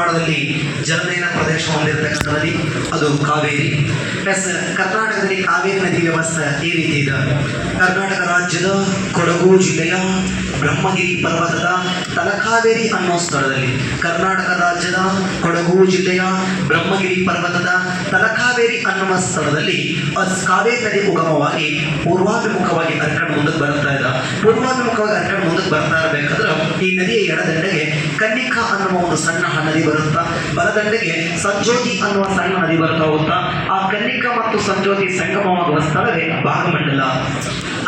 ಪ್ರಮಾಣದಲ್ಲಿ ಜಲನಯನ ಪ್ರದೇಶ ಹೊಂದಿರತಕ್ಕಂಥ ನದಿ ಅದು ಕಾವೇರಿ. ಪ್ಲಸ್ ಕರ್ನಾಟಕದಲ್ಲಿ ಕಾವೇರಿ ನದಿ ವ್ಯವಸ್ಥೆ ಈ ರೀತಿ ಇದೆ. ಕರ್ನಾಟಕ ರಾಜ್ಯದ ಕೊಡಗು ಜಿಲ್ಲೆಯ ಬ್ರಹ್ಮಗಿರಿ ಪರ್ವತದ ತಲಕಾವೇರಿ ಅನ್ನೋ ಸ್ಥಳದಲ್ಲಿ, ಕರ್ನಾಟಕ ರಾಜ್ಯದ ಕೊಡಗು ಜಿಲ್ಲೆಯ ಬ್ರಹ್ಮಗಿರಿ ಪರ್ವತದ ತಲಕಾವೇರಿ ಅನ್ನುವ ಸ್ಥಳದಲ್ಲಿ ಕಾವೇರಿ ನದಿ ಉಗಮವಾಗಿ ಪೂರ್ವಾಭಿಮುಖವಾಗಿ ಹರ್ಕೊಂಡು ಮುಂದಕ್ಕೆ ಬರ್ತಾ ಇದೆ. ಪೂರ್ವಾಭಿಮುಖವಾಗಿ ಹರ್ಕೊಂಡು ಮುಂದಕ್ಕೆ ಬರ್ತಾ ಇರಬೇಕಾದ್ರೆ ಈ ನದಿಯ ಎಡದಂಡೆಗೆ ಕನ್ನಿಕಾ ಅನ್ನುವ ಒಂದು ಸಣ್ಣ ನದಿ ಬರುತ್ತಾ, ಬಲದಂಡೆಗೆ ಸಂಜೋತಿ ಅನ್ನುವ ಸಣ್ಣ ನದಿ ಬರ್ತಾ ಹೋಗುತ್ತಾ, ಆ ಕನ್ನಿಕಾ ಮತ್ತು ಸಂಜೋತಿ ಸಂಗಮವಾಗುವ ಸ್ಥಳವೇ ಭಾಗಮಂಡಲ.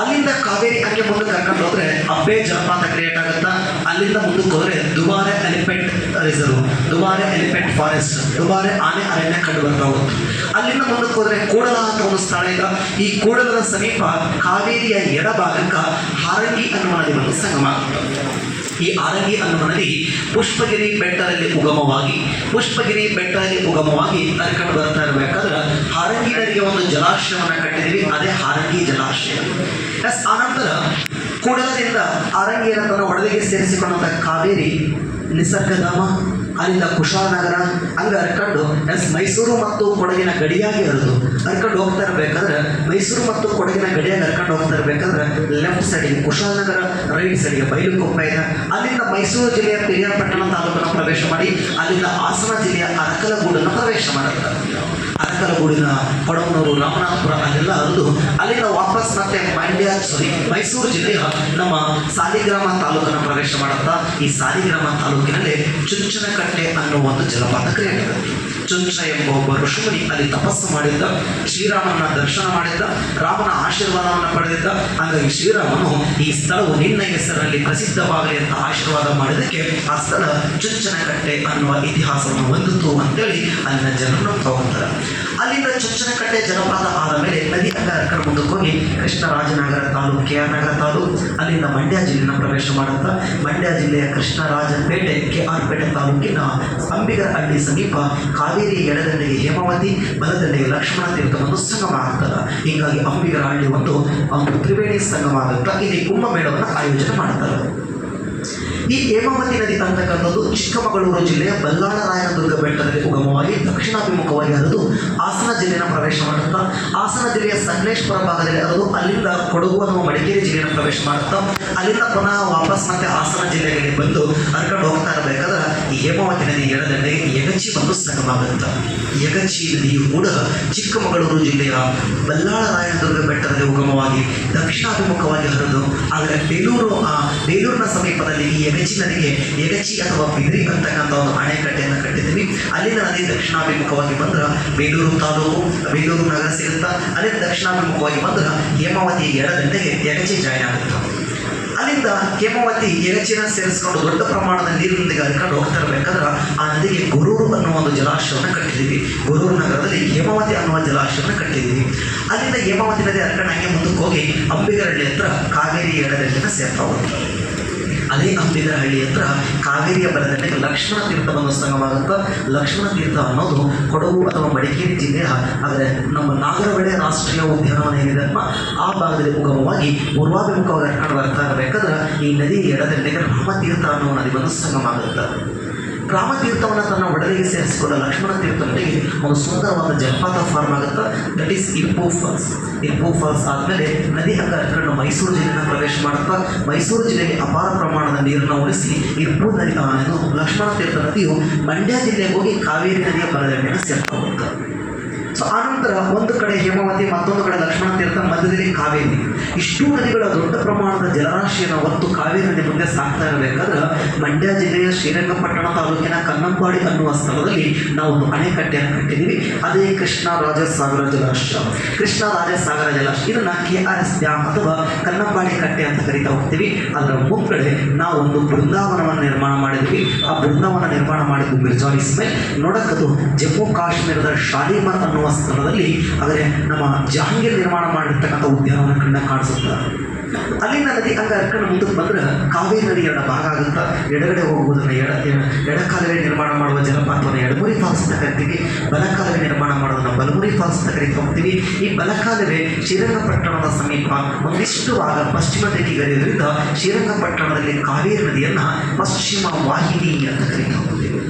ಅಲ್ಲಿಂದ ಕಾವೇರಿ ಹಂಗೆ ಮುಂದಕ್ಕೆ ಕರ್ಕೊಂಡು ಹೋದ್ರೆ ಅಬ್ಬೆ ಜಲಪಾತ ಕ್ರಿಯೇಟ್ ಆಗುತ್ತಾ. ಅಲ್ಲಿಂದ ಮುಂದಕ್ಕೆ ಹೋದ್ರೆ Dubare elephant reserve, Dubare elephant forest, Dubare ಆನೆ ಅರಣ್ಯ ಕಂಡು ಬರ್ತಾ ಹೋಗುತ್ತೆ. ಅಲ್ಲಿಂದ ಮುಂದಕ್ಕೆ ಹೋದ್ರೆ ಕೂಡಲ ಅಂತ ಒಂದು ಸ್ಥಳ ಇದೆ. ಈ ಕೂಡಲದ ಸಮೀಪ ಕಾವೇರಿಯ ಎಡಭಾಗಕ್ಕೆ ಹಾರಂಗಿ ಅನ್ನುವ ನದಿ ಒಂದು ಸಂಗಮ. ಈ ಹಾರಂಗಿ ಅನ್ನುವ ನದಿ ಪುಷ್ಪಗಿರಿ ಬೆಟ್ಟದಲ್ಲಿ ಉಗಮವಾಗಿ ಹರ್ಕೊಂಡು ಬರ್ತಾ ಇರಬೇಕಾದ್ರೆ ಹಾರಂಗಿ ನದಿಗೆ ಒಂದು ಜಲಾಶಯವನ್ನು ಕಟ್ಟಿದೀವಿ, ಅದೇ ಹಾರಂಗಿ ಜಲಾಶಯ. ಆನಂತರ ಕೂಡಲದಿಂದ ಹಾರಂಗಿಯ ತನ್ನ ಒಡಲಿಗೆ ಸೇರಿಸಿಕೊಂಡಂಥ ಕಾವೇರಿ ನಿಸರ್ಗಧಾಮ, ಅಲ್ಲಿಂದ ಕುಶಾಲನಗರ ಹಂಗೆ ಹರ್ಕೊಂಡು ಮೈಸೂರು ಮತ್ತು ಕೊಡಗಿನ ಗಡಿಯಾಗಿ ಹರ್ಕೊಂಡು ಹೋಗ್ತಾ ಇರಬೇಕಾದ್ರೆ, ಮೈಸೂರು ಮತ್ತು ಕೊಡಗಿನ ಗಡಿಯಾಗಿ ಹರ್ಕೊಂಡು ಹೋಗ್ತಾ ಇರಬೇಕಾದ್ರೆ ಲೆಫ್ಟ್ ಸೈಡಿಗೆ ಕುಶಾಲನಗರ, ರೈಟ್ ಸೈಡ್ಗೆ ಬೈಲುಕೊಪ್ಪ ಇದೆ. ಅಲ್ಲಿಂದ ಮೈಸೂರು ಜಿಲ್ಲೆಯ ಪಿರಿಯಾಪಟ್ಟಣ ತಾಲೂಕನ್ನು ಪ್ರವೇಶ ಮಾಡಿ ಅಲ್ಲಿಂದ ಹಾಸನ ಜಿಲ್ಲೆಯ ಅರಕಲಗೂಡನ್ನು ಪ್ರವೇಶ ಮಾಡುತ್ತಾರೆ. ಅರಕಲಗೂಡಿನ ಕೊಡಗನೂರು, ರಾಮನಾಥಪುರ ಅಲ್ಲೆಲ್ಲ ಹರಿದು ಅಲ್ಲಿಂದ ವಾಪಸ್ ಮತ್ತೆ ಮೈಸೂರು ಜಿಲ್ಲೆಯ ನಮ್ಮ ಸಾಲಿಗ್ರಾಮ ತಾಲೂಕನ್ನು ಪ್ರವೇಶ ಮಾಡುತ್ತಾ, ಈ ಸಾಲಿಗ್ರಾಮ ತಾಲೂಕಿನಲ್ಲಿ ಚುಂಚನಕಟ್ಟೆ ಅನ್ನುವ ಒಂದು ಜಲಪಾತ ಕ್ರಿಯೇಟ್ ಆಗುತ್ತೆ. ಚುಂಚ ಎಂಬ ಒಬ್ಬ ಋಷಿಮುನಿ ಅಲ್ಲಿ ತಪಸ್ಸು ಮಾಡಿದ್ದ, ಶ್ರೀರಾಮನ ದರ್ಶನ ಮಾಡಿದ್ದ, ರಾಮನ ಆಶೀರ್ವಾದವನ್ನು ಪಡೆದಿದ್ದ. ಹಾಗಾಗಿ ಶ್ರೀರಾಮನು ಈ ಸ್ಥಳವು ನಿನ್ನ ಹೆಸರಲ್ಲಿ ಪ್ರಸಿದ್ಧವಾಗಲಿ ಅಂತ ಆಶೀರ್ವಾದ ಮಾಡಿದ್ದಕ್ಕೆ ಆ ಸ್ಥಳ ಚುಂಚನಕಟ್ಟೆ ಅನ್ನುವ ಇತಿಹಾಸವನ್ನು ಹೊಂದಿತು ಅಂತೇಳಿ ಅಲ್ಲಿನ ಜನರನ್ನು ತಗೊಂತಾರೆ. ಅಲ್ಲಿಂದ ಚುಂಚನಕಟ್ಟೆ ಜಲಪಾತ ಆದ ಮೇಲೆ ನದಿ ಹರ್ಕೊಂಡು ಮುಂದಕ್ಕೆ ಹೋಗಿ ಕೃಷ್ಣರಾಜನಗರ ತಾಲೂಕು, KR ನಗರ ತಾಲೂಕು, ಅಲ್ಲಿಂದ ಮಂಡ್ಯ ಜಿಲ್ಲೆನ ಪ್ರವೇಶ ಮಾಡುತ್ತಾ ಮಂಡ್ಯ ಜಿಲ್ಲೆಯ ಕೃಷ್ಣರಾಜಪೇಟೆ, KR ಪೇಟೆ ತಾಲೂಕಿನ ಅಂಬಿಗರಹಳ್ಳಿ ಸಮೀಪ ಕಾವೇರಿ ಎಡದಂಡೆಗೆ ಹೇಮಾವತಿ, ಬಲದಂಡೆಗೆ ಲಕ್ಷ್ಮಣ ತೀರ್ಥವನ್ನು ಸಂಗಮ ಆಗ್ತದೆ. ಹೀಗಾಗಿ ಅಂಬಿಗರಹಳ್ಳಿ ಒಂದು ತ್ರಿವೇಣಿ ಸಂಗಮ ಆಗುತ್ತಾ ಇಲ್ಲಿ ಕುಂಭಮೇಳವನ್ನು ಆಯೋಜನೆ ಮಾಡ್ತಾರೆ. ಈ ಹೇಮಾವತಿ ನದಿ ಅಂತಕ್ಕಂಥದ್ದು ಚಿಕ್ಕಮಗಳೂರು ಜಿಲ್ಲೆಯ ಬಲ್ಲಾಳರಾಯನದುರ್ಗ ಬೆಟ್ಟದಲ್ಲಿ ಉಗಮವಾಗಿ ದಕ್ಷಿಣಾಭಿಮುಖವಾಗಿ ಹರಿದು ಹಾಸನ ಜಿಲ್ಲೆಯನ್ನು ಪ್ರವೇಶ ಮಾಡುತ್ತಾ, ಹಾಸನ ಜಿಲ್ಲೆಯ ಸಕಲೇಶ್ಪುರ ಭಾಗದಲ್ಲಿ ಹರಿದು ಅಲ್ಲಿಂದ ಕೊಡಗು ಅಥವಾ ಮಡಿಕೇರಿ ಜಿಲ್ಲೆಯನ್ನು ಪ್ರವೇಶ ಮಾಡುತ್ತಾ, ಅಲ್ಲಿಂದ ಪುನಃ ವಾಪಸ್ ಮತ್ತೆ ಹಾಸನ ಜಿಲ್ಲೆಗೆ ಬಂದು ಹರ್ಕೊಂಡು ಹೋಗ್ತಾ ಇರಬೇಕಾದ್ರೆ ಈ ಹೇಮಾವತಿ ನದಿ ಎಡದಂಡೆಗೆ ಯಗಚಿ ಒಂದು ಸಂಗಮ ಆಗುತ್ತೆ. ಯಗಚಿ ನದಿಯು ಕೂಡ ಚಿಕ್ಕಮಗಳೂರು ಜಿಲ್ಲೆಯ ಬಲ್ಲಾಳರಾಯನದುರ್ಗ ಬೆಟ್ಟದಲ್ಲಿ ಉಗಮವಾಗಿ ದಕ್ಷಿಣಾಭಿಮುಖವಾಗಿ ಹರಿದು, ಆದರೆ ಬೇಲೂರಿನ ಸಮೀಪದಲ್ಲಿ ಈ ಯಗಚಿ ನದಿಗೆ ಯಗಚಿ ಅಥವಾ ಬಿದ್ರಿ ಅಂತಕ್ಕಂಥ ಒಂದು ಅಣೆಕಟ್ಟೆಯನ್ನು ಕಟ್ಟಿದ್ದೀವಿ. ಅಲ್ಲಿಂದ ನದಿ ದಕ್ಷಿಣಾಭಿಮುಖವಾಗಿ ಬಂದ್ರೆ ಬೇಲೂರು ತಾಲೂಕು, ಬೇಲೂರು ನಗರ ಸಿಗುತ್ತಾ. ಅಲ್ಲಿಂದ ದಕ್ಷಿಣಾಭಿಮುಖವಾಗಿ ಬಂದ್ರೆ ಹೇಮಾವತಿ ಎಡದಂಡೆಗೆ ಯಗಚಿ ಜಾಯಿನ್ ಆಗುತ್ತೆ. ಅಲ್ಲಿಂದ ಹೇಮಾವತಿ ಯಗಚಿನ ಸೇರಿಸ್ಕೊಂಡು ದೊಡ್ಡ ಪ್ರಮಾಣದ ನೀರಿನೊಂದಿಗೆ ಹರ್ಕೊಂಡು ಹೋಗ್ತಾ ಇರಬೇಕಾದ್ರೆ ಆ ನದಿಗೆ ಗೊರೂರು ಅನ್ನುವ ಒಂದು ಜಲಾಶಯವನ್ನು ಕಟ್ಟಿದ್ದೀವಿ. ಗೊರೂರು ನಗರದಲ್ಲಿ ಹೇಮಾವತಿ ಅನ್ನುವ ಜಲಾಶಯವನ್ನು ಕಟ್ಟಿದ್ದೀವಿ. ಅಲ್ಲಿಂದ ಹೇಮಾವತಿ ನದಿ ಹರ್ಕೊಂಡು ಹಂಗೆ ಮುಂದಕ್ಕೆ ಹೋಗಿ ಅಂಬಿಗರಹಳ್ಳಿ ಹತ್ರ ಕಾವೇರಿ ಎಡದಂಡೆನ ಸೇರ್ತಾ ಹೋಗುತ್ತೆ. ಅದೇ ಅಂಬಿಗರಹಳ್ಳಿ ಹತ್ರ ಕಾವೇರಿಯ ಬಲದಂಡೆಗೆ ಲಕ್ಷ್ಮಣ ತೀರ್ಥವನ್ನು ಸಂಗಮವಾಗುತ್ತಾ. ಲಕ್ಷ್ಮಣ ತೀರ್ಥ ಅನ್ನೋದು ಕೊಡಗು ಅಥವಾ ಮಡಿಕೇರಿ ಜಿಲ್ಲೆಯ, ಆದರೆ ನಮ್ಮ ನಾಗರಹೊಳೆ ರಾಷ್ಟ್ರೀಯ ಉದ್ಯಾನವನ ಏನಿದೆ ಆ ಭಾಗದಲ್ಲಿ ಉಗಮವಾಗಿ ಪೂರ್ವಾಭಿಮುಖವಾಗಿ ಹರ್ಕೊಂಡು ಬರ್ತಾ ಇರಬೇಕಾದ್ರೆ ಈ ನದಿ ಎಡದಂಡೆಗೆ ರಾಮತೀರ್ಥ ಅನ್ನುವ ನದಿ ಬಂದು ಸಂಗಮ ಆಗುತ್ತೆ. ರಾಮತೀರ್ಥವನ್ನು ತನ್ನ ಒಡಲಿಗೆ ಸೇರಿಸಿಕೊಂಡ ಲಕ್ಷ್ಮಣ ತೀರ್ಥನಿಗೆ ಒಂದು ಸುಂದರವಾದ ಜಲಪಾತ ಫಾರ್ಮ್ ಆಗುತ್ತೆ. That is Irpu Falls. Irpu Falls ಆದಮೇಲೆ ನದಿ ಹರ್ಕೊಂಡು ಮೈಸೂರು ಜಿಲ್ಲೆಯನ್ನು ಪ್ರವೇಶ ಮಾಡುತ್ತಾ ಮೈಸೂರು ಜಿಲ್ಲೆಗೆ ಅಪಾರ ಪ್ರಮಾಣದ ನೀರನ್ನು ಉಳಿಸಿ ಇರ್ಪು ನದಿ ಲಕ್ಷ್ಮಣ ತೀರ್ಥ ನದಿಯು ಮಂಡ್ಯ ಜಿಲ್ಲೆಗೆ ಹೋಗಿ ಕಾವೇರಿ ನದಿಯ ಬಲದಂಡೆಯನ್ನು ಸೇರ್ತಾ ಹೋಗುತ್ತೆ. ಸೊ ಆನಂತರ ಒಂದು ಕಡೆ ಹೇಮಾವತಿ, ಮತ್ತೊಂದು ಕಡೆ ಲಕ್ಷ್ಮಣ ತೀರ್ಥ, ಮಧ್ಯದಲ್ಲಿ ಕಾವೇರಿ. ಇಷ್ಟೂ ನದಿಗಳ ದೊಡ್ಡ ಪ್ರಮಾಣದ ಜಲರಾಶಿಯನ್ನು ಹೊತ್ತು ಕಾವೇರಿ ನದಿ ಮುಂದೆ ಸಾಗ್ತಾ ಇರಬೇಕಾದ್ರೆ ಮಂಡ್ಯ ಜಿಲ್ಲೆಯ ಶ್ರೀರಂಗಪಟ್ಟಣ ತಾಲೂಕಿನ ಕನ್ನಂಬಾಡಿ ಅನ್ನುವ ಸ್ಥಳದಲ್ಲಿ ನಾವು ಒಂದು ಅಣೆಕಟ್ಟೆಯನ್ನು ಕಟ್ಟಿದ್ದೀವಿ. ಅದೇ ಕೃಷ್ಣರಾಜಸಾಗರ ಜಲಾಶಯ. ಕೃಷ್ಣರಾಜಸಾಗರ ಜಲಾಶಯ ಇದನ್ನು KRS ಡ್ಯಾಮ್ ಅಥವಾ ಕನ್ನಂಬಾಡಿ ಕಟ್ಟೆ ಅಂತ ಕರಿತಾ ಹೋಗ್ತೀವಿ. ಅದರ ಮುಂದ್ಗಡೆ ನಾವು ಒಂದು ಬೃಂದಾವನವನ್ನು ನಿರ್ಮಾಣ ಮಾಡಿದ್ವಿ. ಆ ಬೃಂದಾವನ ನಿರ್ಮಾಣ ಮಾಡಿದ್ದು ಮಿರ್ಜಾ ಇಸ್ಮೇಲ್. ನೋಡಕ್ಕದು ಜಮ್ಮು ಕಾಶ್ಮೀರದ ಶಾಲಿಮರ್ ಅನ್ನುವ ಸ್ಥಳದಲ್ಲಿ, ಆದರೆ ನಮ್ಮ ಜಹಾಂಗೀರ್ ನಿರ್ಮಾಣ ಮಾಡಿರ್ತಕ್ಕಂಥ ಉದ್ಯಾನವನ ಕಣ್ಣ ಕಾಣಿಸುತ್ತೆ. ಅಲ್ಲಿಂದ ನದಿ ಹಂಗೆ ಹರ್ಕೊಂಡು ಮುಂದಕ್ಕೆ ಬಂದ್ರೆ ಕಾವೇರಿ ನದಿ ಎರಡು ಭಾಗ ಆಗುತ್ತಾ. ಎಡಗಡೆ ಹೋಗುವುದನ್ನು ಎಡಕಾಲುವೆ ನಿರ್ಮಾಣ ಮಾಡುವ ಜಲಪಾತವನ್ನು ಎಡಮುರಿ ಫಾಲ್ಸ್ ಅಂತ ಕರಿತೀವಿ. ಬಲಕಾಲುವೆ ನಿರ್ಮಾಣ ಮಾಡೋದನ್ನು ಬಲಮುರಿ ಫಾಲ್ಸ್ ಅಂತ ಕರಿತಾ ಹೋಗ್ತೀವಿ. ಈ ಬಲಕಾಲುವೆ ಶ್ರೀರಂಗಪಟ್ಟಣದ ಸಮೀಪ ಒಂದಿಷ್ಟು ಭಾಗ ಪಶ್ಚಿಮ ದಿಕ್ಕಿಗರಿಯೋದ್ರಿಂದ ಶ್ರೀರಂಗಪಟ್ಟಣದಲ್ಲಿ ಕಾವೇರಿ ನದಿಯನ್ನು ಪಶ್ಚಿಮ ವಾಹಿನಿ ಅಂತ ಕರಿತಾ ಹೋಗ್ತೀವಿ.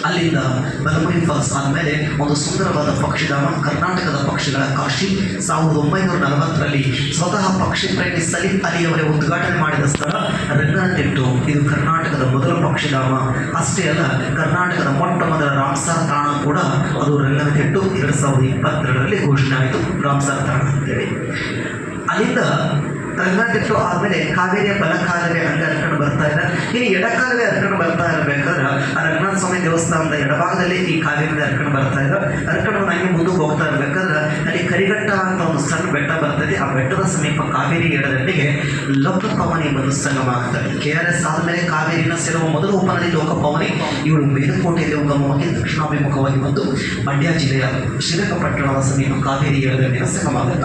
ಅಲ್ಲಿಂದ ಬಲಮುರಿ ಫಾಲ್ಸ್ ಆದಮೇಲೆ ಒಂದು ಸುಂದರವಾದ ಪಕ್ಷಿಧಾಮ, ಕರ್ನಾಟಕದ ಪಕ್ಷಿಗಳ ಕಾಶಿ. 1940ರಲ್ಲಿ ಸ್ವತಃ ಪಕ್ಷಿ ಪ್ರೇಮಿ ಸಲೀಂ ಅಲಿಯವರೇ ಉದ್ಘಾಟನೆ ಮಾಡಿದ ಸ್ಥಳ ರಂಗನತಿಟ್ಟು. ಇದು ಕರ್ನಾಟಕದ ಮೊದಲ ಪಕ್ಷಿಧಾಮ. ಅಷ್ಟೇ ಅಲ್ಲ, ಕರ್ನಾಟಕದ ಮೊಟ್ಟ ಮೊದಲ ರಾಮ್ಸಾರ್ ತಾಣ ಕೂಡ ಅದು ರಂಗನತಿಟ್ಟು. 2022ರಲ್ಲಿ ಘೋಷಣೆ ಆಯಿತು ರಾಮ್ಸಾರ್ ತಾಣ ಅಂತೇಳಿ. ಅಲ್ಲಿಂದ ರಂಗನತಿಟ್ಟು ಆದಮೇಲೆ ಕಾವೇರಿಯ ಬಲಕಾಲವೇ ಹಂಗೆ ಹರ್ಕೊಂಡು ಬರ್ತಾ ಇದೆ. ಇನ್ನು ಎಡಕಾಲವೇ ಹರ್ಕೊಂಡು ಬರ್ತಾ ಇರಬೇಕಾದ್ರೆ ಆ ರಂಗನಾಥ ಸ್ವಾಮಿ ದೇವಸ್ಥಾನದ ಎಡಭಾಗದಲ್ಲಿ ಈ ಕಾವೇರಿ ಹರ್ಕೊಂಡು ಬರ್ತಾ ಇದೆ. ಹರ್ಕೊಂಡು ನಂಗೆ ಮುಂದಕ್ಕೆ ಹೋಗ್ತಾ ಇರಬೇಕಾದ್ರೆ ಅಲ್ಲಿ ಕರಿಘಟ್ಟ ಅಂತ ಒಂದು ಸಣ್ಣ ಬೆಟ್ಟ ಬರ್ತದೆ. ಆ ಬೆಟ್ಟದ ಸಮೀಪ ಕಾವೇರಿ ಎಡದಂಡೆಗೆ ಲೋಕಪವನಿ ಬಂದು ಸಂಗಮ ಆಗ್ತದೆ. KRS ಆದಮೇಲೆ ಕಾವೇರಿನ ಸೇರುವ ಮೊದಲ ಉಪನದಿ ಲೋಕಪವನಿ. ಇವಳು ಮೇಲುಕೋಟೆಯಲ್ಲಿ ಉಗಮವಾಗಿ ದಕ್ಷಿಣಾಭಿಮುಖವಾಗಿ ಬಂದು ಮಂಡ್ಯ ಜಿಲ್ಲೆಯ ಶ್ರೀರಂಗಪಟ್ಟಣದ ಸಮೀಪ ಕಾವೇರಿ ಎಡದಂಡೆಯ ಸಂಗಮ ಆಗುತ್ತೆ.